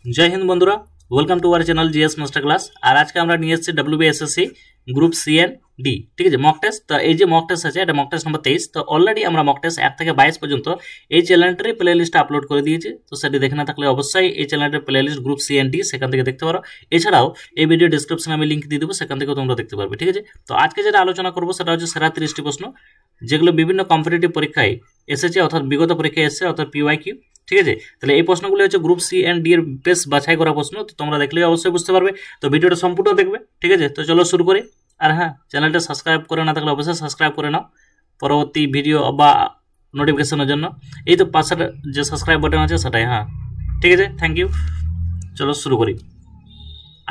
जय हिंद बंधुरा welcome to our channel GS master class. और आज के আমরা নিয়ে এসেছি WBSSC group C and D. ঠিক আছে, মক টেস্ট। তো এই যে মক টেস্ট আছে এটা মক টেস্ট নম্বর 23। তো অলরেডি আমরা মক টেস্ট 1 থেকে 22 পর্যন্ত এই চ্যানেলটারই প্লেলিস্ট আপলোড করে দিয়েছি। তো সেটা দেখে না থাকলে অবশ্যই এই চ্যানেলটার playlist group C and D সেখান থেকে দেখতে পারো। এছাড়াও এই ভিডিও ডেসক্রিপশনে আমি লিংক দিয়ে দেবো, সেখান থেকেও তোমরা দেখতে পারবে। ঠিক আছে, তো আজকে যেটা আলোচনা করবো সেটা হচ্ছে সেরা 30টি প্রশ্ন যেগুলো বিভিন্ন কম্পিটিটিভ পরীক্ষায় এসেছে, অর্থাৎ বিগত পরীক্ষায় এসেছে, অর্থাৎ পিওয়াইকিউ। ঠিক আছে, তাহলে এই প্রশ্নগুলো হচ্ছে গ্রুপ সি এন্ড ডি এর বেশ বাছাই করা প্রশ্ন। তো তোমরা দেখলেই অবশ্যই বুঝতে পারবে। তো ভিডিওটা সম্পূর্ণ দেখবে। ঠিক আছে, তো চলো শুরু করি। আর হ্যাঁ, চ্যানেলটা সাবস্ক্রাইব করে না থাকলে অবশ্যই সাবস্ক্রাইব করে নাও পরবর্তী ভিডিও বা নোটিফিকেশনের জন্য। এই তো পাশের যে সাবস্ক্রাইব বাটন আছে সেটাই। হ্যাঁ ঠিক আছে, থ্যাংক ইউ। চলো শুরু করি।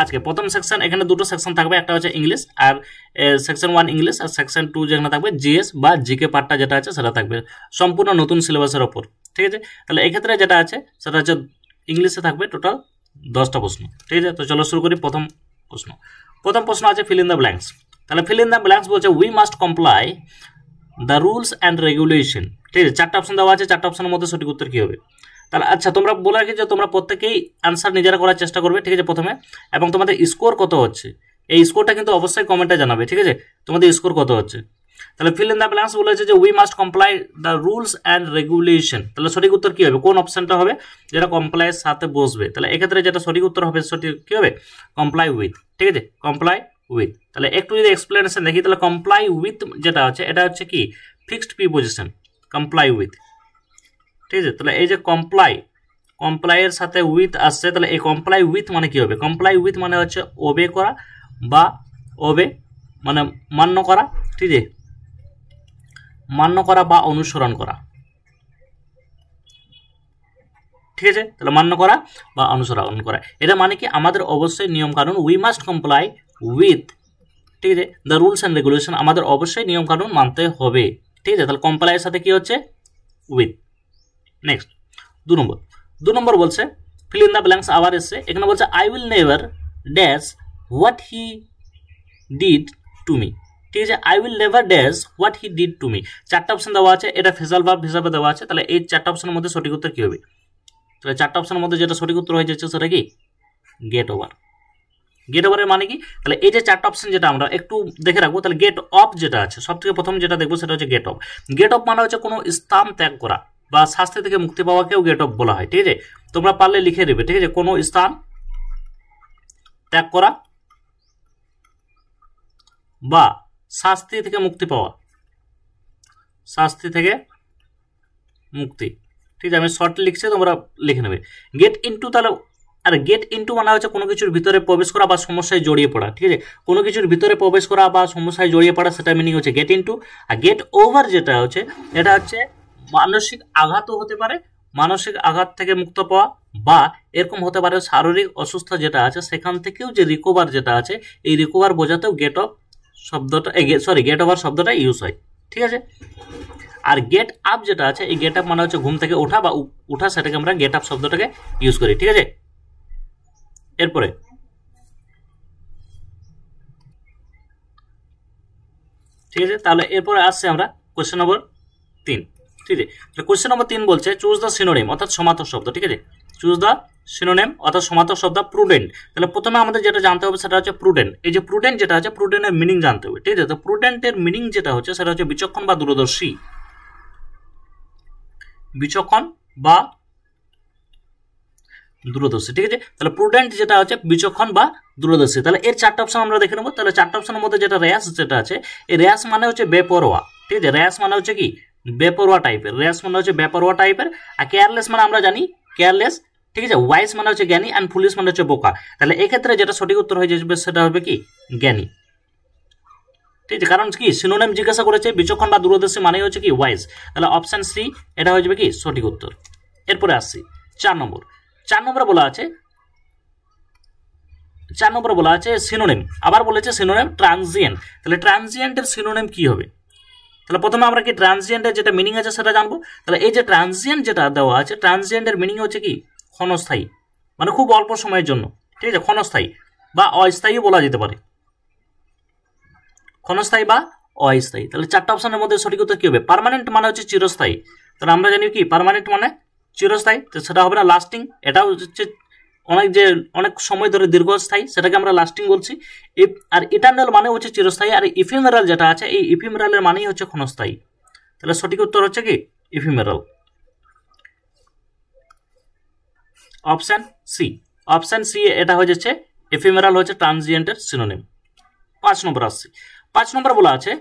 আজকে প্রথম সেকশন, এখানে দুটো সেকশন থাকবে, একটা হচ্ছে ইংলিশ আর সেকশন 1 ইংলিশ, আর সেকশন 2 যেখানে থাকবে জিএস বা জিকে পার্টটা যেটা আছে সেটা থাকবে সম্পূর্ণ নতুন সিলেবাসের ওপর। ঠিক আছে, তাহলে এক্ষেত্রে যেটা আছে সেটা হচ্ছে ইংলিশে থাকবে টোটাল 10টা প্রশ্ন। ঠিক আছে, তো চলো শুরু করি। প্রথম প্রশ্ন আছে ফিল ইন দ্য ব্ল্যাঙ্কস। তাহলে ফিল ইন দ্য ব্ল্যাঙ্কস বলছে we must comply the rules and regulation. ঠিক আছে, 4টা অপশন দেওয়া আছে, 4টা অপশনের মধ্যে সঠিক উত্তর কী হবে? তাহলে আচ্ছা, তোমরা বলে রাখি যে তোমরা প্রত্যেকেই আনসার নিজেরা করার চেষ্টা করবে। ঠিক আছে, প্রথমে, এবং তোমাদের স্কোর কত হচ্ছে এই স্কোরটা কিন্তু অবশ্যই কমেন্টে জানাবে। ঠিক আছে, তোমাদের স্কোর কত হচ্ছে। তাহলে ফিল ইন দ্য ব্ল্যাঙ্কস বলেছে যে we must comply the rules and regulation. তাহলে সঠিক উত্তর কী হবে? কোন অপশনটা হবে যেটা কমপ্লাইয়ের সাথে বসবে? তাহলে এক্ষেত্রে যেটা সঠিক উত্তর হবে, সঠিক কী হবে? Comply with. ঠিক আছে, কমপ্লাই উইথ। তাহলে একটু যদি এক্সপ্লেনেশন দেখি, তাহলে কমপ্লাই উইথ যেটা আছে এটা হচ্ছে কি ফিক্সড প্রিপোজিশন, কমপ্লাই উইথ। ঠিক আছে, তাহলে এই যে কমপ্লাইয়ের সাথে উইথ আসছে, তাহলে এই কমপ্লাই উইথ মানে কি হবে? কমপ্লাই উইথ মানে হচ্ছে ওবে করা বা ওবে মানে মান্য করা। ঠিক আছে, মান্য করা বা অনুসরণ করা। ঠিক আছে, তাহলে মান্য করা বা অনুসরণ করা, এটা মানে কি আমাদের অবশ্যই নিয়ম কানুন, উই মাস্ট কমপ্লাই উইথ। ঠিক আছে, দ্য রুলস অ্যান্ড রেগুলেশন, আমাদের অবশ্যই নিয়ম কানুন মানতে হবে। ঠিক আছে, তাহলে কমপ্লাইয়ের সাথে কি হচ্ছে? উইথ। নেক্সট 2 নম্বর বলছে ফিল ইন দ্য ব্ল্যাঙ্কস আবার এসছে। এখানে বলছে I will never dash what he did to me. ঠিক আছে, I will never dash what he did to me. 4টা অপশন দেওয়া আছে, এটা ফেজাল ভার্ব হিসাবে দেওয়া আছে। তাহলে এই 4টা অপশনের মধ্যে সঠিক উত্তর কি হবে? তাহলে 4টা অপশনের মধ্যে যেটা সঠিক উত্তর হয়ে যাচ্ছে সেটা কি গেট ওভার। গেট ওভারের মানে কি? তাহলে এই যে 4টা অপশন যেটা আমরা একটু দেখে রাখবো, তাহলে গেট অফ যেটা আছে সব থেকে প্রথম যেটা দেখবো সেটা হচ্ছে গেট অফ। গেট অফ মানে হচ্ছে কোনো স্থান ত্যাগ করা বা শাস্তি থেকে মুক্তি পাওয়াকেও গেট অফ বলা হয়। ঠিক আছে, তোমরা পারলে লিখে দেবে। ঠিক আছে, কোনো স্থান ত্যাগ করা বা শাস্তি থেকে মুক্তি পাওয়া, শাস্তি থেকে মুক্তি। ঠিক আছে, আমি শর্ট লিখছি, তোমরা লিখে নেবে। গেট ইনটু, তাহলে আর গেট ইনটু মানে হচ্ছে কোনো কিছুর ভিতরে প্রবেশ করা বা সমস্যায় জড়িয়ে পড়া। ঠিক আছে, কোনো কিছুর ভিতরে প্রবেশ করা বা সমস্যায় জড়িয়ে পড়া, সেটা মিনিং হচ্ছে গেট ইনটু। আর গেট ওভার যেটা হচ্ছে এটা হচ্ছে মানসিক আঘাতও হতে পারে, মানসিক আঘাত থেকে মুক্ত পাওয়া, বা এরকম হতে পারে শারীরিক অসুস্থ যেটা আছে সেখান থেকেও যে রিকভার যেটা আছে, এই রিকভার বোঝাতেও গেট অফ শব্দটা গেট ওভার শব্দটা ইউজ হয়। ঠিক আছে, আর গেট আপ যেটা আছে, এই গেট আপ মানে হচ্ছে ঘুম থেকে ওঠা বা উঠা, সেটাকে আমরা গেট আপ শব্দটাকে ইউজ করি। ঠিক আছে, এরপরে ঠিক আছে, তাহলে এরপরে আসছে আমরা কোশ্চেন নম্বর 3। ঠিক আছে, কোশ্চেন নম্বর 3 বলছে চুজ দ্য সিনোনিম অর্থাৎ সমার্থক শব্দ। ঠিক আছে, চুজ দ্য সিনোনিম অর্থাৎ সমার্থক শব্দ প্রুডেন্ট। তাহলে প্রথমে আমাদের যেটা জানতে হবে সেটা হচ্ছে প্রুডেন্ট। এই যে প্রুডেন্ট যেটা আছে, প্রুডেন্টের মিনিং জানতে হবে। ঠিক আছে, তো প্রুডেন্টের মিনিং যেটা হচ্ছে সেটা হচ্ছে বিচক্ষণ বা দূরদর্শী, বিচক্ষণ বা দূরদর্শী। ঠিক আছে, তাহলে প্রুডেন্ট যেটা হচ্ছে বিচক্ষণ বা দূরদর্শী। তাহলে এর 4টা অপশন আমরা দেখে নেবো। তাহলে 4টা অপশনের মধ্যে যেটা র্যাশ যেটা আছে, এই র্যাশ মানে হচ্ছে বেপরোয়া। ঠিক আছে, র্যাশ মানে হচ্ছে কি বেপরোয়া টাইপের, র্যাশ মানে হচ্ছে বেপরোয়া টাইপের। আর কেয়ারলেস মানে আমরা জানি কেয়ারলেস। ঠিক আছে, ওয়াইস মানে হচ্ছে জ্ঞানী, অ্যান্ড ফুলিশ মানে হচ্ছে বোকা। তাহলে এক্ষেত্রে যেটা সঠিক উত্তর হয়ে যাবে সেটা হবে কি জ্ঞানী। ঠিক আছে, কারণ কি সিনোনিম জিজ্ঞাসা করেছে, বিচক্ষণ বা দূরদর্শী মানে হচ্ছে কি ওয়াইজ। তাহলে অপশন সি এটা হয়ে যাবে কি সঠিক উত্তর। এরপরে আসছি 4 নম্বর। 4 নম্বরে বলা আছে সিনোনিম। আবার বলেছে সিনোনিম ট্রানজিয়েন্ট। তাহলে ট্রানজিয়েন্টের সিনোনিম কি হবে? তাহলে প্রথমে আমরা কি ট্রানজিয়েন্টের যেটা মিনিং আছে সেটা জানবো। তাহলে এই যে ট্রানজিয়েন্ট যেটা দেওয়া আছে, ট্রানজিয়েন্টের মিনিং হচ্ছে কি ক্ষণস্থায়ী, মানে খুব অল্প সময়ের জন্য। ঠিক আছে, ক্ষণস্থায়ী বা অস্থায়ী বলা যেতে পারে, ক্ষণস্থায়ী বা অস্থায়ী। তাহলে 4টা অপশনের মধ্যে সঠিক উত্তর কি হবে? পার্মানেন্ট মানে হচ্ছে চিরস্থায়ী। তাহলে আমরা জানি কি পার্মানেন্ট মানে চিরস্থায়ী, তো সেটা হবে না লাস্টিং, এটাও হচ্ছে অনেক সময় ধরে দীর্ঘস্থায়ী, সেটাকে আমরা লাস্টিং বলছি। আর ইটারনাল মানে হচ্ছে চিরস্থায়ী, আর ইফিমেরাল যেটা আছে এই ইফিমেরালের মানেই হচ্ছে ক্ষণস্থায়ী। তাহলে সঠিক উত্তর হচ্ছে কি ইফিমেরাল, অপশন সি। অপশন সি এটা হয়ে যাচ্ছে এফিমেরাল হচ্ছে ট্রানজিয়েন্টের সিনোনিম। 5 নম্বর আসছি। 5 নম্বর বলা আছে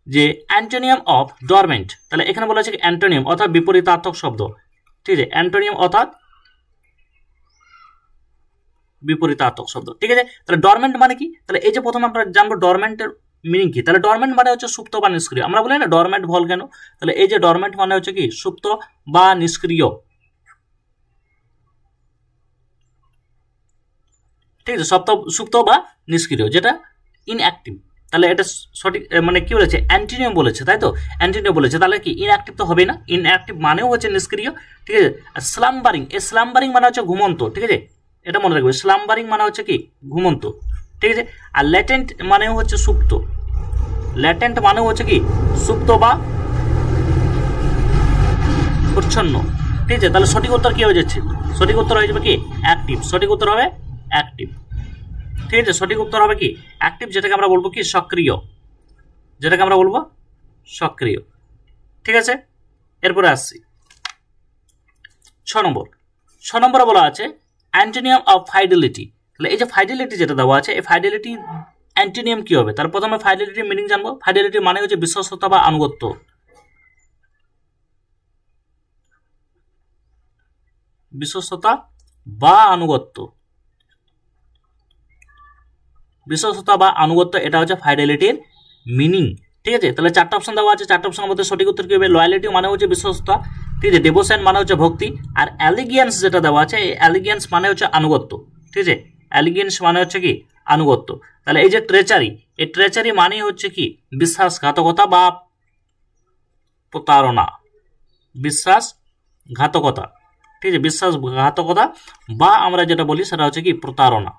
যে অ্যান্টোনিয়াম অফ ডরমেন্ট। তাহলে এখানে বলা আছে অ্যান্টোনিয়াম অর্থাৎ বিপরীতার্থক শব্দ, ঠিক আছে, অ্যান্টোনিয়াম অর্থাৎ বিপরীতার্থক শব্দ, ঠিক আছে। তাহলে ডরমেন্ট মানে কি? তাহলে এই যে প্রথমে আমরা জানবো ডরমেন্টের মিনিং কি। তাহলে ডরমেন্ট মানে হচ্ছে সুপ্ত বা নিষ্ক্রিয়। আমরা বলি না ডরমেন্ট ভলক্যানো, তাহলে এই যে ডরমেন্ট মানে হচ্ছে কি সুপ্ত বা নিষ্ক্রিয়, ঠিক আছে, সুপ্ত বা নিষ্ক্রিয়, যেটা ইনঅ্যাক্টিভ। তাহলে এটা সঠিক মানে কি বলেছে অ্যান্টোনিয়াম বলেছে, তাই তো, অ্যান্টোনিয়াম বলেছে। তাহলে কি ইনঅ্যাক্টিভ তো হবে না, ইনঅ্যাক্টিভ মানেও হচ্ছে নিষ্ক্রিয়, ঠিক আছে। আর স্লাম্বারিং, এই স্লাম্বারিং মানে হচ্ছে ঘুমন্ত, ঠিক আছে, এটা মনে রাখবে, স্লাম্বারিং মানে হচ্ছে কি ঘুমন্ত, ঠিক আছে। আর ল্যাটেন্ট মানেও হচ্ছে সুপ্ত, ল্যাটেন্ট মানেও হচ্ছে কি সুপ্ত বা প্রচ্ছন্ন, ঠিক আছে। তাহলে সঠিক উত্তর কি হয়ে যাচ্ছে? সঠিক উত্তর হয়ে যাবে কি অ্যাক্টিভ, সঠিক উত্তর হবে অ্যাক্টিভ, ঠিক আছে। সঠিক উত্তর হবে কি অ্যাক্টিভ, যেটাকে আমরা বলবো কি সক্রিয়, যেটাকে আমরা বলবো সক্রিয়, ঠিক আছে। এরপরে আসছি 6 নম্বর। 6 নম্বরে বলা আছে অ্যান্টোনিয়াম অফ ফাইডেলিটি। তাহলে এই যে ফাইডেলিটি যেটা দেওয়া আছে, এই ফাইডেলিটি অ্যান্টোনিয়াম কি হবে? তার প্রথমে ফাইডেলিটির মিনিং জানবো। ফাইডেলিটি মানে হচ্ছে বিশ্বস্ততা বা আনুগত্য, বিশ্বস্ততা বা আনুগত্য, বিশ্বস্ততা বা আনুগত্য, এটা হচ্ছে ফাইডেলিটির মিনিং, ঠিক আছে। তাহলে 4টা অপশন দেওয়া আছে, 4টা অপশনের মধ্যে সঠিক উত্তর কি হবে? লয়ালিটি মানে হচ্ছে বিশ্বস্ততা, ঠিক আছে, ডেভোশন মানে হচ্ছে ভক্তি, আর অ্যালিগিয়েন্স যেটা দেওয়া আছে এই অ্যালিগিয়েন্স মানে হচ্ছে আনুগত্য, ঠিক আছে, অ্যালিগিয়েন্স মানে হচ্ছে কি আনুগত্য। তাহলে এই যে ট্রেচারি, এই ট্রেচারি মানে হচ্ছে কি বিশ্বাসঘাতকতা বা প্রতারণা, বিশ্বাসঘাতকতা, ঠিক আছে, বিশ্বাসঘাতকতা বা আমরা যেটা বলি সেটা হচ্ছে কি প্রতারণা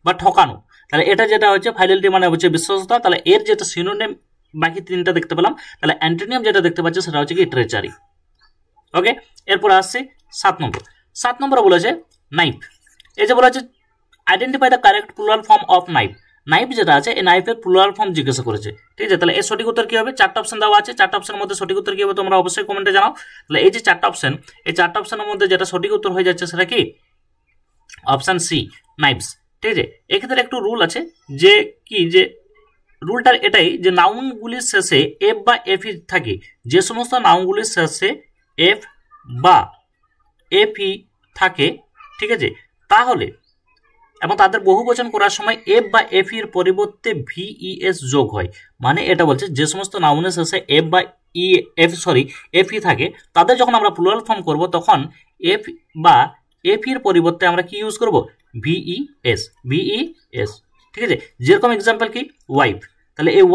বা ঠকানো। তাহলে এটা যেটা হচ্ছে ফাইডেলিটি মানে হচ্ছে বিশ্বস্ততা। তাহলে এর যেটা সিনোনিম বাকি 3টা দেখতে পেলাম, তাহলে অ্যান্টোনিয়াম যেটা দেখতে পাচ্ছি সেটা হচ্ছে কি ট্রেচারি। ওকে, এরপর আসছে 7 নম্বর। 7 নম্বরে বলেছে নাইফ। এই যে বলেছে identify the correct plural form of knife. Knife যেটা আছে এই নাইফের প্লুরাল ফর্ম জিজ্ঞাসা করেছে, ঠিক আছে। তাহলে এর সঠিক উত্তর কি হবে? 4টা অপশন দেওয়া আছে, 4টা অপশনের মধ্যে সঠিক উত্তর কি হবে তোমরা অবশ্যই কমেন্টে জানাও। তাহলে এই যে 4টা অপশন, এই 4টা অপশনের মধ্যে যেটা সঠিক উত্তর হয়ে যাচ্ছে সেটা কি অপশন সি নাইফস, ঠিক আছে। এক্ষেত্রে একটু রুল আছে, যে কি যে রুলটার এটাই যে নাউনগুলির শেষে এফ বা এফ ই থাকে, যে সমস্ত নাউনগুলির শেষে এফ বা এফ ই থাকে, ঠিক আছে, তাহলে এবং তাদের বহুবচন করার সময় এফ বা এফ এর পরিবর্তে ভিইএস যোগ হয়। মানে এটা বলছে যে সমস্ত নাউনের শেষে এফ বা এফ ই থাকে, তাদের যখন আমরা প্লুরাল ফর্ম করব তখন এফ বা এফ এর পরিবর্তে আমরা কি ইউজ করব? ভিইএস, ঠিক আছে। যেরকম এক্সাম্পল কি ওয়াইফ, তাহলে এই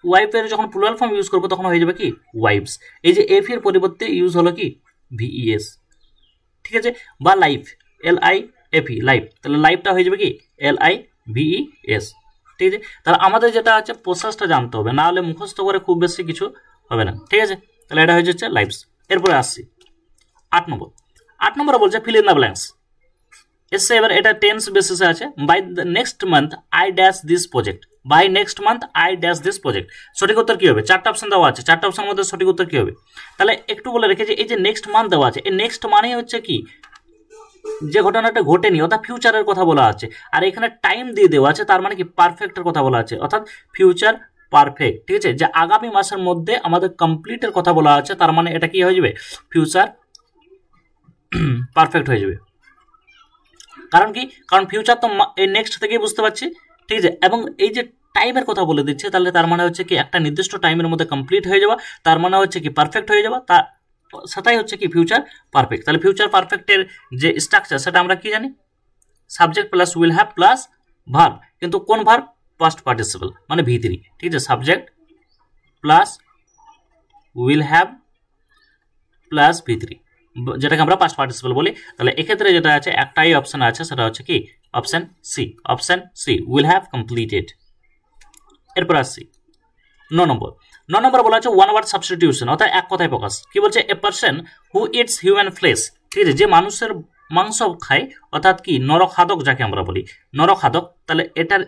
ওয়াইফের যখন প্লুরাল ফর্ম ইউজ করবো তখন হয়ে যাবে কি ওয়াইফস। এই যে এফ এর পরিবর্তে ইউজ হলো কি ভিইএস, ঠিক আছে। বা লাইফ, LIFE, লাইফ, তাহলে লাইফটা হয়ে যাবে কি LIVES, ঠিক আছে। তাহলে আমাদের যেটা আছে প্রসেসটা জানতে হবে, না হলে মুখস্থ করে খুব বেশি কিছু হবে না, ঠিক আছে। তাহলে এটা হয়ে যাচ্ছে লাইফস। এরপরে আসছি 8 নম্বর। 8 নম্বরে বলছে ফিল ইন দ্য ব্ল্যাঙ্কস। এসে এবার এটা টেন্স বেসিসে আছে। By the next month I dash this project, by next month I dash this project, সঠিক উত্তর কি হবে? 4টা অপশন দেওয়া আছে, 4টা অপশনের মধ্যে সঠিক উত্তর কি হবে? তাহলে একটু বলে রেখেছি, এই যে নেক্সট মান্থ দেওয়া আছে, এই নেক্সট মানে হচ্ছে কি যে ঘটনাটা ঘটেনি, অর্থাৎ ফিউচারের কথা বলা আছে। আর এখানে টাইম দিয়ে দেওয়া আছে, তার মানে কি পারফেক্টের কথা বলা আছে, অর্থাৎ ফিউচার পারফেক্ট, ঠিক আছে। যে আগামী মাসের মধ্যে আমাদের কমপ্লিটের কথা বলা আছে, তার মানে এটা কি হয়ে যাবে? ফিউচার পারফেক্ট হয়ে যাবে। কারণ কি? কারণ ফিউচার তো এই নেক্সট থেকেই বুঝতে পারছি, ঠিক আছে। এবং এই যে টাইমের কথা বলে দিচ্ছে, তাহলে তার মানে হচ্ছে কি একটা নির্দিষ্ট টাইমের মধ্যে কমপ্লিট হয়ে যাওয়া, তার মানে হচ্ছে কি পারফেক্ট হয়ে যাওয়া, তা সেটাই হচ্ছে কি ফিউচার পারফেক্ট। তাহলে ফিউচার পারফেক্টের যে স্ট্রাকচার সেটা আমরা কি জানি? Subject plus will have plus verb, কিন্তু কোন ভার্ব? পাস্ট পার্টিসিপল মানে V3, ঠিক আছে। Subject plus will have plus V3, যেটাকে আমরা পাস্ট পার্টিসিপল বলি। তাহলে এক্ষেত্রে যেটা আছে একটাই অপশন আছে, সেটা হচ্ছে কি option C will have completed. এরপর আসছি 9 নম্বর। 9 নম্বর বলা হচ্ছে ওয়ান ওয়ার্ড সাবস্টিটিউশন, অর্থাৎ এক কথায় প্রকাশ। কি বলছে? A person who it's human flash, ঠিক আছে, যে মানুষের মাংস খায়, অর্থাৎ কি নরখাদক যাকে আমরা বলি নরখাদক, তাহলে এটার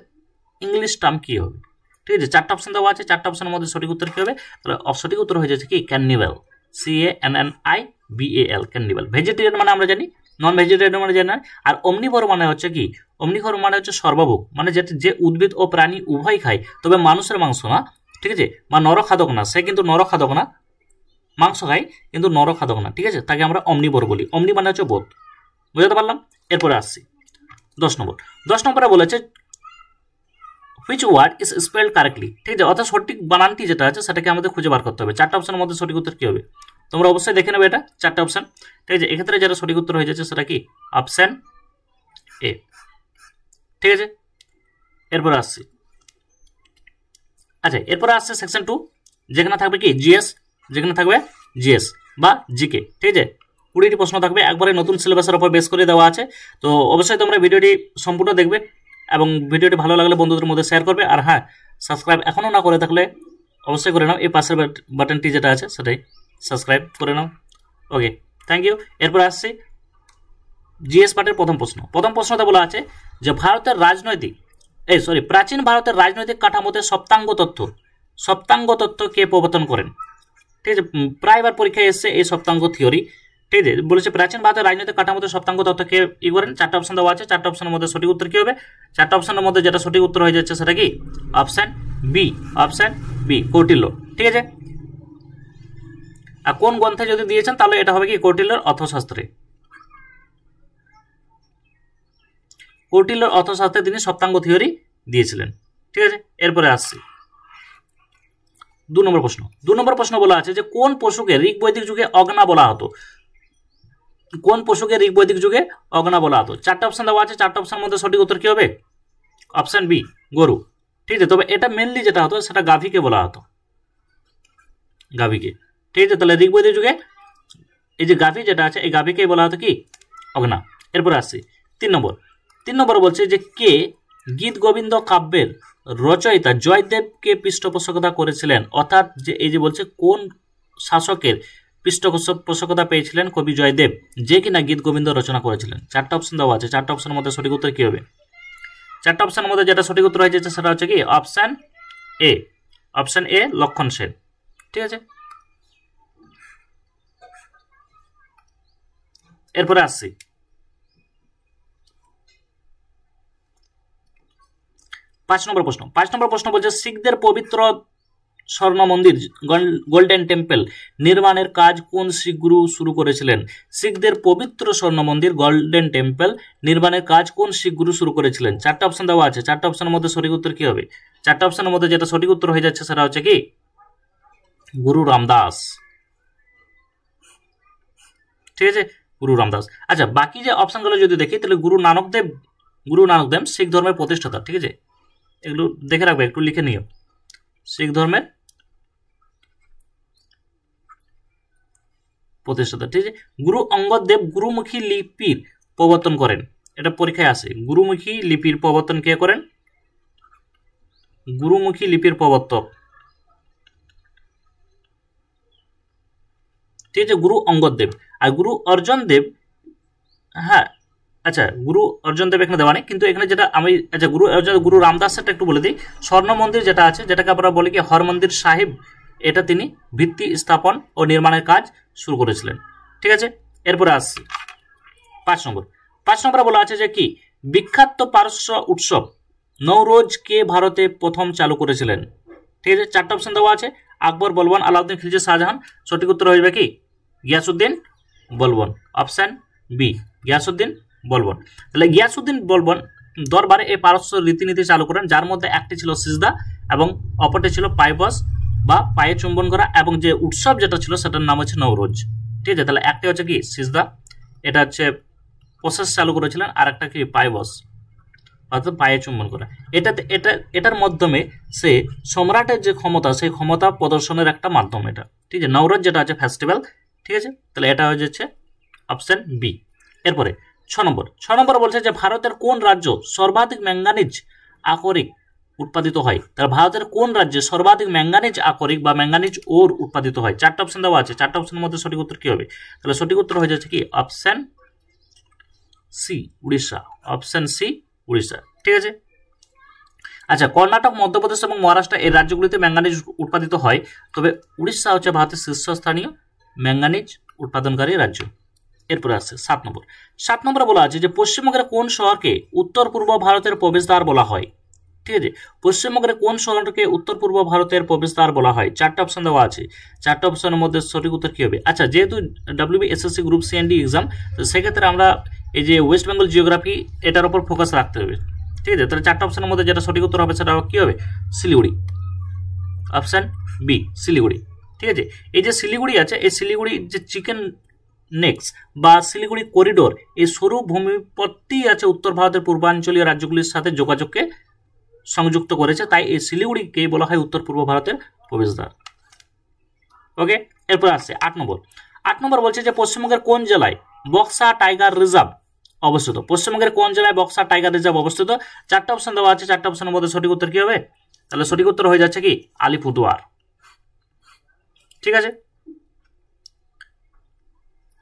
ইংলিশ টার্ম কি হবে? ঠিক আছে, চারটা অপশন দেওয়া আছে, চারটা অপশনের মধ্যে সঠিক উত্তর কি হবে? তাহলে সঠিক উত্তর হয়ে যাচ্ছে কি ক্যানিবাল, CANNIBAL, ক্যানিবাল। ভেজিটেরিয়ান মানে আমরা জানি, নন ভেজিটেরিয়ান মানে জানি না। আর অমনিভোর মানে হচ্ছে কি, অমনিভোর মানে হচ্ছে সর্বভোগ, মানে যে উদ্ভিদ ও প্রাণী উভয় খায়, তবে মানুষের মাংস না, ঠিক আছে, বা নরখাদক না, সে কিন্তু নরখাদক না, মাংস খায় কিন্তু নরখাদক না, ঠিক আছে, তাকে আমরা অমনিভোর বলি। অমনি মানে হচ্ছে বোধ, বুঝতে পারলাম। এরপরে আসছি 10 নম্বর। 10 নম্বরে বলেছে which word is spelled correctly, ঠিক আছে, অর্থাৎ সঠিক বানানটি যেটা আছে সেটাকে আমাদের খুঁজে বার করতে হবে। চারটা অপশনের মধ্যে সঠিক উত্তর কি হবে? তোমরা অবশ্যই দেখে নেবে এটা, চারটা অপশন, ঠিক আছে। এক্ষেত্রে যেটা সঠিক উত্তর হয়ে যাচ্ছে সেটা কি অপশন এ, ঠিক আছে। এরপরে আসছি, আচ্ছা এরপরে আসছে সেকশন 2, যেখানে থাকবে কি জিএস, যেখানে থাকবে জিএস বা জিকে, ঠিক আছে। 20টি প্রশ্ন থাকবে, একবারে নতুন সিলেবাসের উপর বেস করে দেওয়া আছে। তো অবশ্যই তোমরা ভিডিওটি সম্পূর্ণ দেখবে এবং ভিডিওটি ভালো লাগলে বন্ধুদের মধ্যে শেয়ার করবে। আর হ্যাঁ, সাবস্ক্রাইব এখনও না করে থাকলে অবশ্যই করে নাও, এই পাশের বাটনটি যেটা আছে সেটাই সাবস্ক্রাইব করে নাও। ওকে, থ্যাংক ইউ। এরপর আসছি জিএস পার্টের প্রথম প্রশ্ন। প্রথম প্রশ্নতে বলা আছে যে ভারতের প্রাচীন ভারতের রাজনৈতিক কাঠামোতে সপ্তাঙ্গ তত্ত্ব কে প্রবর্তন করেন? ঠিক আছে, প্রায়বার পরীক্ষায় এসছে এই সপ্তাঙ্গ থিওরি, ঠিক আছে। বলেছে প্রাচীন ভারতের রাজনৈতিক কাঠামোতে সপ্তাঙ্গ তত্ত্ব কে ই করেন? চারটা অপশন দেওয়া আছে, চারটা অপশনের মধ্যে সঠিক উত্তর কি হবে? চারটা অপশনের মধ্যে যেটা সঠিক উত্তর হয়ে যাচ্ছে সেটা কি অপশন বি, কৌটিল্য, ঠিক আছে। আর কোন গ্রন্থে যদি দিয়েছেন তাহলে এটা হবে কি কৌটিল্যের অর্থশাস্ত্রে, কৌটিল্যের অর্থশাস্ত্রে তিনি সপ্তাঙ্গ থিওরি দিয়েছিলেন, ঠিক আছে। এরপরে আসছি 2 নম্বর প্রশ্ন। 2 নম্বর প্রশ্ন বলা আছে যে কোন পশুকে ঋগ্বৈদিক যুগে অগ্না বলা হতো? কোন পশুকে ঋগ্বৈদিক যুগে অগ্না বলা হতো? চারটা অপশন দেওয়া আছে, চারটা অপশনের মধ্যে সঠিক উত্তর কি হবে? অপশন বি, গরু, ঠিক আছে। তবে এটা মেনলি যেটা হতো সেটা গাভীকে বলা হতো, গাভীকে, ঠিক আছে। তাহলে ঋগ্বৈদিক যুগে এই যে গাভী যেটা আছে এই গাভীকে বলা হতো কি অগ্না। এরপরে আসছি 3 নম্বর। 3 নম্বর বলছে যে কে গীত গোবিন্দ কাব্যের রচয়িতা জয়দেবকে পৃষ্ঠপোষকতা করেছিলেন? অর্থাৎ যে এই যে বলছে কোন শাসকের পৃষ্ঠপোষকতা পেয়েছিলেন কবি জয়দেব, যে কিনা গীত গোবিন্দ রচনা করেছিলেন? চারটা অপশন দেওয়া আছে, চারটা অপশনের মধ্যে সঠিক উত্তর কি হবে? চারটা অপশনের মধ্যে যেটা সঠিক উত্তর হয়ে যাচ্ছে সেটা হচ্ছে কি অপশন এ লক্ষণ সেন, ঠিক আছে। এরপরে আসছি 5 নম্বর প্রশ্ন। 5 নম্বর প্রশ্ন বলছে শিখদের পবিত্র স্বর্ণ মন্দির গোল্ডেন টেম্পল নির্মাণের কাজ কোন শিখ গুরু শুরু করেছিলেন? শিখদের পবিত্র স্বর্ণ মন্দির গোল্ডেন টেম্পল নির্মাণের কাজ কোন শিখ গুরু শুরু করেছিলেন? চারটা অপশন দেওয়া আছে, চারটা অপশনের মধ্যে সঠিক উত্তর কি হবে? চারটা অপশনের মধ্যে যেটা সঠিক উত্তর হয়ে যাচ্ছে সেটা হচ্ছে কি গুরু রামদাস, ঠিক আছে, গুরু রামদাস। আচ্ছা বাকি যে অপশনগুলো যদি দেখি তাহলে গুরু নানক দেব শিখ ধর্মের প্রতিষ্ঠাতা, ঠিক আছে, এগুলো দেখে রাখবে, একটু লিখে নিও। শিখ ধর্মের প্রতিষ্ঠাতা, ঠিক আছে। গুরু অঙ্গদ দেব গুরুমুখী লিপির প্রবর্তন করেন, এটা পরীক্ষায় আসে। গুরুমুখী লিপির প্রবর্তন কে করেন? গুরুমুখী লিপির প্রবর্তক, ঠিক আছে, গুরু অঙ্গদ দেব। আর গুরু অর্জন দেব, হ্যাঁ আচ্ছা গুরু অর্জন দেব এখানে দেওয়া নেই, কিন্তু এখানে যেটা আমি আচ্ছা গুরু রামদাসেরটা একটু বলে দিই। স্বর্ণ মন্দির যেটা আছে, যেটাকে আমরা বলি কি হরমন্দির সাহিব, এটা তিনি ভিত্তি স্থাপন ও নির্মাণের কাজ শুরু করেছিলেন, ঠিক আছে। এরপরে আসছি 5 নম্বর। 5 নম্বরে বলা আছে যে কি বিখ্যাত পারস্য উৎসব নওরোজ কে ভারতে প্রথম চালু করেছিলেন? ঠিক আছে, চারটা অপশন দেওয়া আছে, আকবর, বলবন, আলাউদ্দিন খিলজি, শাহজাহান। সঠিক উত্তর হয়ে যাবে কি গিয়াসুদ্দিন বলবন, অপশন বি গিয়াসুদ্দিন বলবন। তাহলে গিয়াসুদ্দিন বলবন দরবারে এই পারস্য রীতিনীতি চালু করেন, যার মধ্যে একটি ছিল সিজদা এবং অপরটি ছিল পাইবস বা পায়ে চুম্বন করা, এবং যে উৎসব যেটা ছিল সেটার নাম হচ্ছে নওরোজ, ঠিক আছে। তাহলে একটা হচ্ছে কি সিজদা, এটা হচ্ছে প্রসেস চালু করেছিলেন, আর একটা কি পাইবস অর্থাৎ পায়ে চুম্বন করা। এটার মাধ্যমে সে সম্রাটের যে ক্ষমতা সেই ক্ষমতা প্রদর্শনের একটা মাধ্যম এটা, ঠিক আছে। নওরোজ যেটা আছে ফেস্টিভ্যাল, ঠিক আছে। তাহলে এটা হয়ে যাচ্ছে অপশন বি। এরপরে 6 নম্বর বলছে যে ভারতের কোন রাজ্য সর্বাধিক ম্যাঙ্গানিজ আকরিক উৎপাদিত হয়? তাহলে ভারতের কোন রাজ্যে সর্বাধিক ম্যাঙ্গানিজ আকরিক বা ম্যাঙ্গানিজ ওর উৎপাদিত হয়? চারটা অপশন দেওয়া আছে, চারটা অপশনের মধ্যে সঠিক উত্তর কি হবে? তাহলে সঠিক উত্তর হয়ে যাচ্ছে কি option C Orissa, option C Orissa. ঠিক আছে। আচ্ছা, কর্ণাটক, মধ্যপ্রদেশ এবং মহারাষ্ট্র এই রাজ্যগুলিতে ম্যাঙ্গানিজ উৎপাদিত হয়, তবে উড়িষ্যা হচ্ছে ভারতের শীর্ষস্থানীয় ম্যাঙ্গানিজ উৎপাদনকারী রাজ্য। এরপরে আসছে 7 নম্বর। 7 নম্বরে বলা আছে যে পশ্চিমবঙ্গের কোন শহরকে উত্তর পূর্ব ভারতের প্রবেশদ্বার বলা হয়? ঠিক আছে, পশ্চিমবঙ্গের কোন শহরকে উত্তর পূর্ব ভারতের প্রবেশদ্বার বলা হয়? 4টা অপশন দেওয়া আছে, 4টা অপশনের মধ্যে সঠিক উত্তর কি হবে? আচ্ছা, যেহেতু WBSSC group C and D exam, তো সেক্ষেত্রে আমরা এই যে ওয়েস্ট বেঙ্গল জিওগ্রাফি এটার উপর ফোকাস রাখতে হবে। ঠিক আছে, তাহলে 4টা অপশনের মধ্যে যেটা সঠিক উত্তর হবে সেটা কি হবে? Siliguri, option B Siliguri. ঠিক আছে, এই যে শিলিগুড়ি আছে, এই শিলিগুড়ি যে চিকেন নেক্স বা শিলিগুড়ি করিডোর, এই সরু ভূমিপথটি আছে উত্তর ভারতের পূর্বাঞ্চলীয় রাজ্যগুলির সাথে যোগাযোগকে সংযুক্ত করেছে, তাই এই শিলিগুড়িকে বলা হয় উত্তর পূর্ব ভারতের প্রবেশদ্বার। ওকে, এরপর আসছে 8 নম্বর। 8 নম্বর বলছে যে পশ্চিমবঙ্গের কোন জেলায় বক্সা টাইগার রিজার্ভ অবস্থিত? পশ্চিমবঙ্গের কোন জেলায় বক্সা টাইগার রিজার্ভ অবস্থিত? 4টা অপশন দেওয়া আছে, 4টা অপশনের মধ্যে সঠিক উত্তর কি হবে? তাহলে সঠিক উত্তর হয়ে যাচ্ছে কি আলিপুরদুয়ার। ঠিক আছে,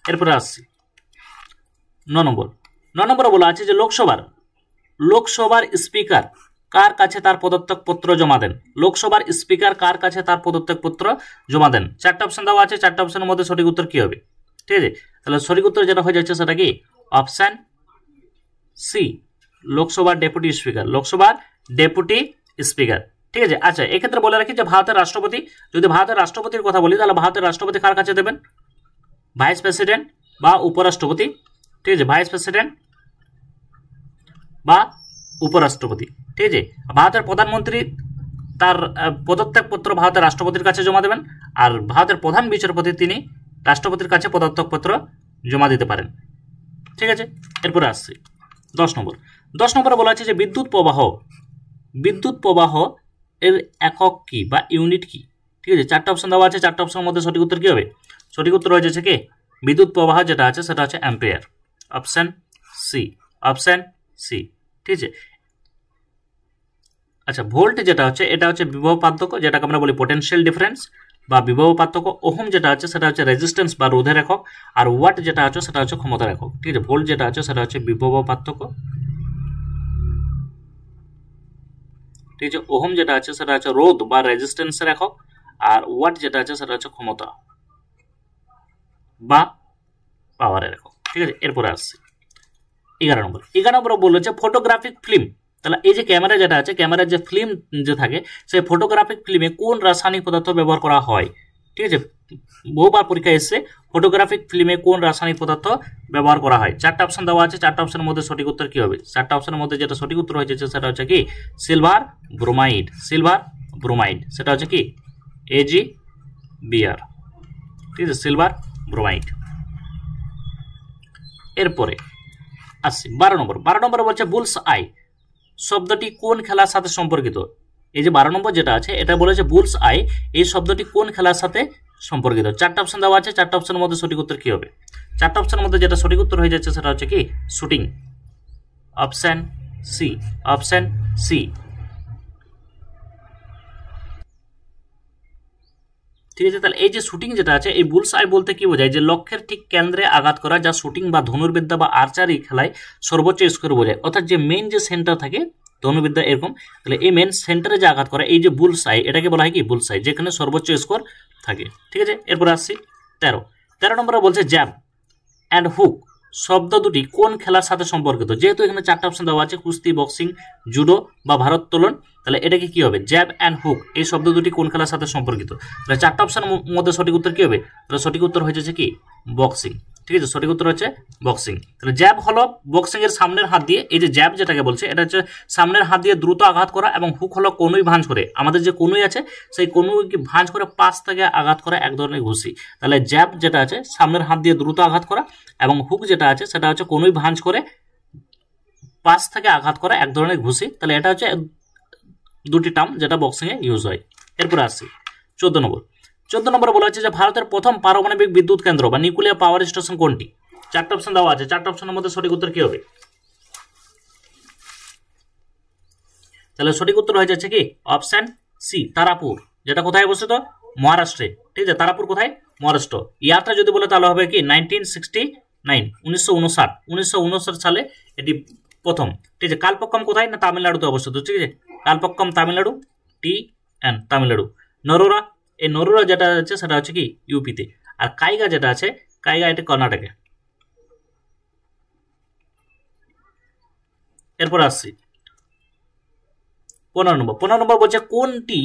এরপরে আসছি 9 নম্বর। 9 নম্বরে বলা আছে যে লোকসভার স্পিকার কার কাছে তার পদত্যাগ পত্র জমা দেন? লোকসভার স্পিকার কার কাছে তার পদত্যাগ পত্র জমা দেন? 4টা অপশন দেওয়া আছে, 4টা অপশনের মধ্যে সঠিক উত্তর কি হবে? ঠিক আছে, তাহলে সঠিক উত্তর যেটা হয়ে যাচ্ছে সেটা কি অপশন সি লোকসভার ডেপুটি স্পিকার, লোকসভার ডেপুটি স্পিকার। ঠিক আছে। আচ্ছা, এক্ষেত্রে বলে রাখি যে ভারতের রাষ্ট্রপতি, যদি ভারতের রাষ্ট্রপতির কথা বলি তাহলে ভারতের রাষ্ট্রপতি কার কাছে দেবেন? ভাইস প্রেসিডেন্ট বা উপরাষ্ট্রপতি। ঠিক আছে, ভাইস প্রেসিডেন্ট বা উপরাষ্ট্রপতি। ঠিক আছে, ভারতের প্রধানমন্ত্রী তার পদত্যাগপত্র ভারতের রাষ্ট্রপতির কাছে জমা দেবেন, আর ভারতের প্রধান বিচারপতি তিনি রাষ্ট্রপতির কাছে পদত্যাগপত্র জমা দিতে পারেন। ঠিক আছে, এরপরে আসছি 10 নম্বর। 10 নম্বরে বলা আছে যে বিদ্যুৎ প্রবাহ এর একক কি বা ইউনিট কি? ঠিক আছে, 4টা অপশন দেওয়া আছে, 4টা অপশনের মধ্যে সঠিক উত্তর কি হবে? সঠিক উত্তর হয়ে যাচ্ছে কি বিদ্যুৎ প্রবাহ যেটা আছে সেটা হচ্ছে ampere, option C, option C. ঠিক আছে। আচ্ছা, ভোল্ট যেটা হচ্ছে এটা হচ্ছে বিভব পার্থক্য, যেটাকে আমরা বলি পোটেনশিয়াল ডিফারেন্স বা বিভব পার্থক্য। ওহম যেটা আছে সেটা হচ্ছে রেজিস্ট্যান্স বা রোধের একক, আর ওয়াট যেটা আছে সেটা হচ্ছে ক্ষমতার একক। ঠিক আছে, ভোল্ট যেটা আছে সেটা হচ্ছে বিভব পার্থক্য। ঠিক আছে, ওহম যেটা আছে সেটা হচ্ছে রোধ বা রেজিস্ট্যান্সের একক, আর ওয়াট যেটা আছে সেটা হচ্ছে ক্ষমতা বা পাওয়ারের একক। ঠিক আছে, এরপরে আসছে 11 নম্বর। 11 নম্বর বলেছে ফটোগ্রাফিক ফিল্ম, তাহলে এই যে ক্যামেরা যেটা আছে, ক্যামেরার যে ফিল্ম যে থাকে, সেই ফটোগ্রাফিক ফিল্মে কোন রাসায়নিক পদার্থ ব্যবহার করা হয়? ঠিক আছে, বহুবার পরীক্ষায় এসছে ফটোগ্রাফিক ফিল্মে কোন রাসায়নিক পদার্থ ব্যবহার করা হয়। 4টা অপশন দেওয়া আছে, 4টা অপশনের মধ্যে সঠিক উত্তর কি হবে? 4টা অপশনের মধ্যে যেটা সঠিক উত্তর হয়ে যাচ্ছে সেটা হচ্ছে কি সিলভার ব্রোমাইড, সিলভার ব্রোমাইড, সেটা হচ্ছে কি AgBr। ঠিক আছে, সিলভার ব্রোমাইড। এরপরে আসছি 12 নম্বর। 12 নম্বরে বলছে বুলস আই শব্দটি কোন খেলার সাথে সম্পর্কিত? এই যে 12 নম্বর যেটা আছে এটা বলেছে বুলস আই, এই শব্দটি কোন খেলার সাথে সম্পর্কিত? 4টা অপশন দেওয়া আছে, 4টা অপশনের মধ্যে সঠিক উত্তর কি হবে? 4টা অপশনের মধ্যে যেটা সঠিক উত্তর হয়ে যাচ্ছে সেটা হচ্ছে কি shooting, option C, option C. ঠিক আছে, তাহলে এই যে শুটিং যেটা আছে, এই বুলস আই বলতে কি বোঝায়? যে লক্ষ্যের ঠিক কেন্দ্রে আঘাত করা, যা শুটিং বা ধনুর্বিদ্যা বা আর্চারি খেলায় সর্বোচ্চ স্কোর বোঝায়। অর্থাৎ যে মেইন যে সেন্টার থাকে ধনুর্বিদ্যা এরকম, তাহলে এই মেইন সেন্টারে যে আঘাত করা, এই যে বুলস আই, এটাকে বলা হয় কি বুলস আই, যেখানে সর্বোচ্চ স্কোর থাকে। ঠিক আছে, এরপর আসছি 13 নম্বরে বলছে জ্যাব অ্যান্ড হুক শব্দ দুটি কোন খেলার সাথে সম্পর্কিত? যেহেতু এখানে 4টা অপশন দেওয়া আছে, কুস্তি, বক্সিং, জুডো বা ভারোত্তোলন, তাহলে এটাকে কি হবে? জ্যাব অ্যান্ড হুক এই শব্দ দুটি কোন খেলার সাথে সম্পর্কিত? তাহলে 4টা অপশনের মধ্যে সঠিক উত্তর কি হবে? তাহলে সঠিক উত্তর হয়ে যাচ্ছে কি বক্সিং। ঠিক আছে, সঠিক উত্তর হচ্ছে বক্সিং। তাহলে জ্যাব হলো বক্সিং এর সামনের হাত দিয়ে, এই যে জ্যাব যেটাকে বলছে এটা হচ্ছে সামনের হাত দিয়ে দ্রুত আঘাত করা, এবং হুক হলো কনুই ভাঁজ করে, আমাদের যে কনুই আছে সেই কনুই ভাঁজ করে পাশ থেকে আঘাত করা এক ধরনের ঘুষি। তাহলে জ্যাব যেটা আছে সামনের হাত দিয়ে দ্রুত আঘাত করা, এবং হুক যেটা আছে সেটা হচ্ছে কনুই ভাঁজ করে পাশ থেকে আঘাত করা এক ধরনের ঘুষি। তাহলে এটা হচ্ছে দুটি টার্ম যেটা বক্সিং এ ইউজ হয়। এরপরে আসছি 14 নম্বর। 14 নম্বরে বলা হচ্ছে যে ভারতের প্রথম পারমাণবিক বিদ্যুৎ কেন্দ্র বা নিউক্লিয়ার পাওয়ার স্টেশন কোনটি? 4টা অপশন দেওয়া আছে, 4টা অপশনের মধ্যে সঠিক উত্তর কি হবে? তাহলে সঠিক উত্তর হয়ে যাচ্ছে কি অপশন সি তারাপুর, যেটা কোথায় অবস্থিত? মহারাষ্ট্রে। ঠিক আছে, তারাপুর কোথায়? মহারাষ্ট্র। ইয়ারটা যদি বলে তাহলে হবে কি 1969। 1959 সালে এটি প্রথম। ঠিক আছে, কালপক্কম কোথায় না তামিলনাড়ুতে অবস্থিত। ঠিক আছে, কালপক্কম তামিলনাড়ু, তামিলনাড়ু। নরোরা, এই নরোরা যেটা আছে সেটা হচ্ছে কি ইউপিতে। আর কাইগা যেটা আছে, কাইগা এটা কর্ণাটকে। এরপর আসছি 15 নম্বর বলছে কোনটি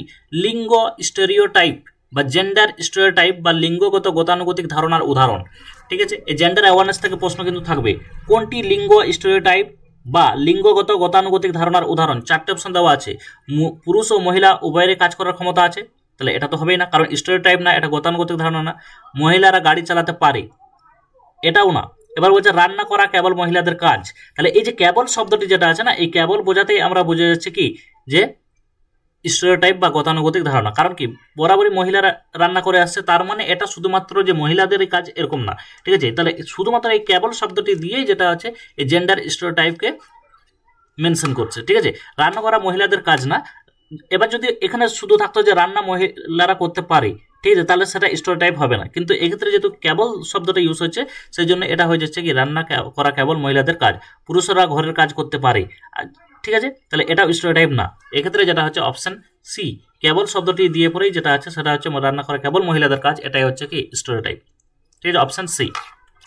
লিঙ্গ স্টেরিওটাইপ বা জেন্ডার স্টেরিওটাইপ বা লিঙ্গগত গতানুগতিক ধারণার উদাহরণ। ঠিক আছে, এই জেন্ডার অ্যাওয়ারনেস থেকে প্রশ্ন কিন্তু থাকবে। কোনটি লিঙ্গ স্টেরিওটাইপ বা লিঙ্গগত গতানুগতিক ধারণার উদাহরণ? 4টে অপশন দেওয়া আছে। পুরুষ ও মহিলা উভয়েরই কাজ করার ক্ষমতা আছে, তাহলে এটা তো হবেই না, কারণ স্টেরিওটাইপ না, এটা গতানুগতিক ধারণা না। মহিলারা গাড়ি চালাতে পারে, এটাও না। এবার বলছে রান্না করা কেবল মহিলাদের কাজ, তাহলে এই যে কেবল শব্দটি যেটা আছে না, এই কেবল বোঝাতেই আমরা বোঝা যাচ্ছে কি যে স্টেরিওটাইপ বা গতানুগতিক ধারণা। কারণ কি বরাবরই মহিলারা রান্না করে আসছে, তার মানে এটা শুধুমাত্র যে মহিলাদেরই কাজ এরকম না। ঠিক আছে, তাহলে শুধুমাত্র এই কেবল শব্দটি দিয়েই যেটা আছে এই জেন্ডার স্টেরিওটাইপকে মেনশন করছে। ঠিক আছে, রান্না করা মহিলাদের কাজ না। এবার যদি এখানে শুধু থাকতো যে রান্না মহিলারা করতে পারে, ঠিক আছে, তাহলে সেটা স্টেরিওটাইপ হবে না। কিন্তু এক্ষেত্রে যেহেতু কেবল শব্দটা ইউজ হচ্ছে, সেই জন্য এটা হয়ে যাচ্ছে কি রান্না করা কেবল মহিলাদের কাজ, পুরুষরা ঘরের কাজ করতে পারে। ঠিক আছে, তাহলে এটাও স্টেরিওটাইপ না। এক্ষেত্রে যেটা হচ্ছে অপশন সি, কেবল শব্দটি দিয়ে পরেই যেটা আছে সেটা হচ্ছে রান্না করা কেবল মহিলাদের কাজ, এটাই হচ্ছে কি স্টেরিওটাইপ। ঠিক আছে, অপশন সি।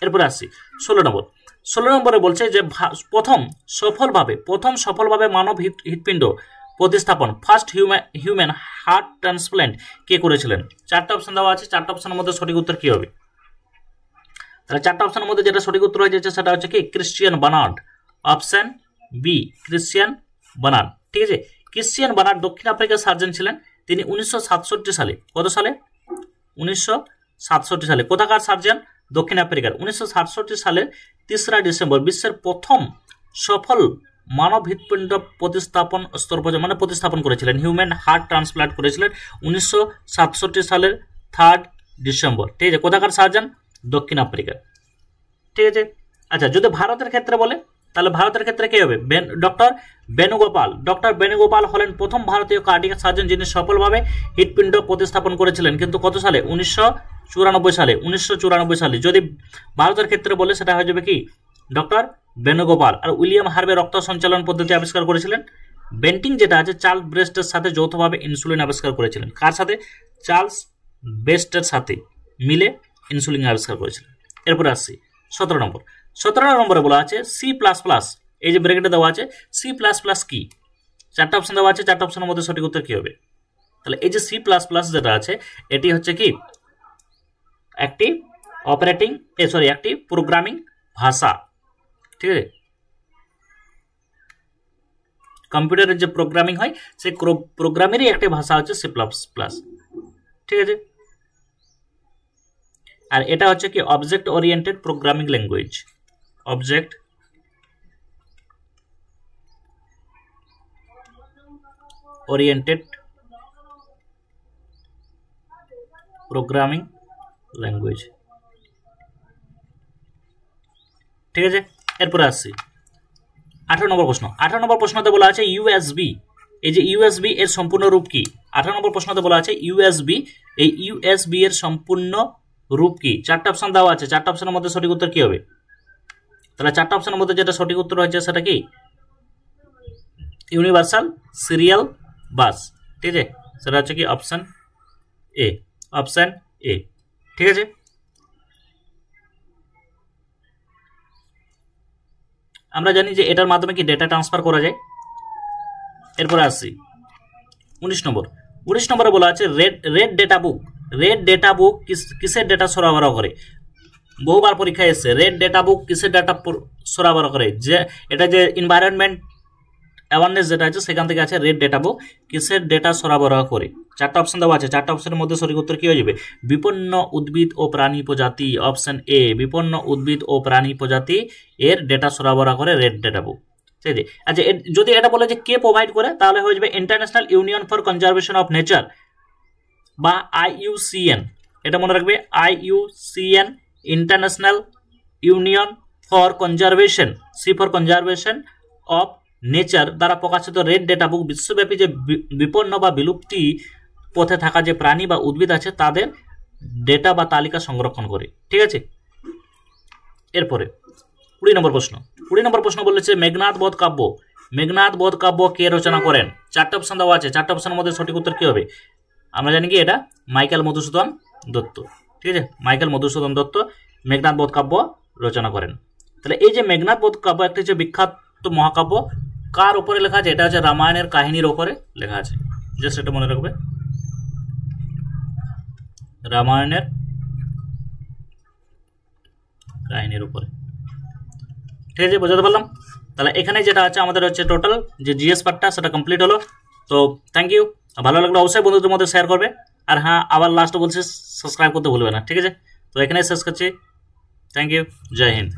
এরপরে আসছি 16 নম্বরে বলছে যে প্রথম সফলভাবে মানব হৃৎপিণ্ড প্রতিস্থাপন, ফার্স্ট হিউম্যান হার্ট ট্রান্সপ্ল্যান্ট কে করেছিলেন? 4টে অপশন দেওয়া আছে। 4টে অপশনের মধ্যে সঠিক উত্তর কি হবে? তাহলে 4টে অপশনের মধ্যে যেটা সঠিক উত্তর হয়ে যাচ্ছে সেটা হচ্ছে কি Christian Barnard, option B Christian Barnard. ঠিক আছে, ক্রিশ্চিয়ান বার্নার্ড দক্ষিণ আফ্রিকার সার্জন ছিলেন। তিনি 1967 সালে, কত সালে? 1967 সালে। কোথাকার সার্জন? দক্ষিণ আফ্রিকার। 1967 সালের 3রা ডিসেম্বর বিশ্বের প্রথম সফল মানব হৃৎপিণ্ড প্রতিস্থাপন করেছিলেন, হিউম্যান হার্ট ট্রান্সপ্লান্ট করেছিলেন 1967 সালের 3 ডিসেম্বর। ঠিক আছে, কোথাকার সার্জন? দক্ষিণ আফ্রিকা। ঠিক আছে, আচ্ছা যদি ভারতের ক্ষেত্রে বলে তাহলে ভারতের ক্ষেত্রে কি হবে? ডক্টর বেণুগোপাল হলেন প্রথম ভারতীয় কার্ডিয়াক সার্জন যিনি সফলভাবে হৃৎপিণ্ড প্রতিস্থাপন করেছিলেন, কিন্তু কত সালে? 1994 সালে। যদি ভারতের ক্ষেত্রে বলে সেটা হয়ে যাবে কি ডক্টর বেণুগোপাল। আর উইলিয়াম হার্ভে রক্ত সঞ্চালন পদ্ধতি আবিষ্কার করেছিলেন। বেন্টিং যেটা আছে চার্লস বেস্টের সাথে যৌথভাবে ইনসুলিন আবিষ্কার করেছিলেন। কার সাথে? চার্লস বেস্টের সাথে মিলে ইনসুলিন আবিষ্কার করেছিলেন। এরপরে আসছি 17 নম্বরে বলা আছে C++, এই যে ব্র্যাকেটে দেওয়া আছে C++ কি? 4টে অপশন দেওয়া আছে। 4টে অপশনের মধ্যে সঠিক উত্তর কি হবে? তাহলে এই যে C++ যেটা আছে এটি হচ্ছে কি একটি একটি প্রোগ্রামিং ভাষা। ঠিক আছে, কম্পিউটারের যে প্রোগ্রামিং হয় সেই প্রোগ্রামেরই একটি ভাষা হচ্ছে C++। ঠিক আছে, আর এটা হচ্ছে কি object oriented programming language. Object oriented programming language. ঠিক আছে, এরপরে আসছি 18 নম্বর প্রশ্ন। 18 নম্বর প্রশ্নতে বলা আছে ইউএসবি, এই যে ইউএসবি এর সম্পূর্ণ রূপ কি? 18 নম্বর প্রশ্নতে বলা আছে ইউএসবি, এই ইউএসবি এর সম্পূর্ণ রূপ কি? 4টে অপশন দেওয়া আছে। 4টে অপশনের মধ্যে সঠিক উত্তর কি হবে? তাহলে 4টে অপশনের মধ্যে যেটা সঠিক উত্তর হচ্ছে সেটা কি ইউনিভার্সাল সিরিয়াল বাস। ঠিক আছে, সেটা হচ্ছে কি অপশন এ। ঠিক আছে, আমরা জানি যে এটার মাধ্যমে কি ডেটা ট্রান্সফার করা যায়। এরপরে আসছি 19 নম্বরে বলা আছে রেড ডেটা বুক কিসের ডেটা সরবরাহ করে? বহুবার পরীক্ষায় এসেছে রেড ডেটা বুক কিসের ডেটা সরবরাহ করে? যে এটা যে এনভায়রনমেন্ট অ্যাওয়ারনেস যেটা আছে সেখান থেকে আছে রেড ডেটা বুক কিসের ডেটা সরবরাহ করে। 4টে অপশন দেওয়া আছে। 4টে অপশনের মধ্যে সঠিক উত্তর কি হয়ে যাবে? বিপন্ন উদ্ভিদ ও প্রাণী প্রজাতি, অপশন এ বিপন্ন উদ্ভিদ ও প্রাণী প্রজাতি এর ডেটা সরবরাহ করে রেড ডেটা বুক। ঠিক আছে, আচ্ছা যদি এটা বলে যে কে প্রোভাইড করে তাহলে হয়ে যাবে international union for conservation of nature বা IUCN। এটা মনে রাখবে IUCN, international union for conservation, C for conservation of nature দ্বারা প্রকাশিত রেড ডেটা বুক বিশ্বব্যাপী যে বিপন্ন বা বিলুপ্তি পথে থাকা যে প্রাণী বা উদ্ভিদ আছে তাদের ডেটা বা তালিকা সংরক্ষণ করে। ঠিক আছে, এরপরে 20 নম্বর প্রশ্ন। 20 নম্বর প্রশ্ন বলেছে মেঘনাদ বধ কাব্য, মেঘনাদ বধ কাব্য কে রচনা করেন? 4টে অপশন দেওয়া আছে, 4টে অপশনের মধ্যে সঠিক উত্তর কি হবে? আমরা জানি কি এটা মাইকেল মধুসূদন দত্ত। ঠিক আছে, মাইকেল মধুসূদন দত্ত মেঘনাদ বধ কাব্য রচনা করেন। তাহলে এই যে মেঘনাদ বধ কাব্য একটা যে বিখ্যাত মহাকাব্য, কার উপরে লেখা আছে? এটা হচ্ছে রামায়ণের কাহিনীর উপরে লেখা আছে, জাস্ট এটা মনে রাখবে, রামায়ণের কাহিনীর উপরে। ঠিক আছে, বোঝাতে পারলাম? তাহলে এখানে যেটা আছে আমাদের হচ্ছে টোটাল যে জিএস পার্টটা সেটা কমপ্লিট হলো। তো থ্যাংক ইউ, ভালো লাগলে অবশ্যই বন্ধুদের মধ্যে শেয়ার করবে। আর হ্যাঁ, আবার লাস্টে বলছি সাবস্ক্রাইব করতে ভুলবে না। ঠিক আছে, তো এখানে শেষ করছি। থ্যাংক ইউ, জয় হিন্দ।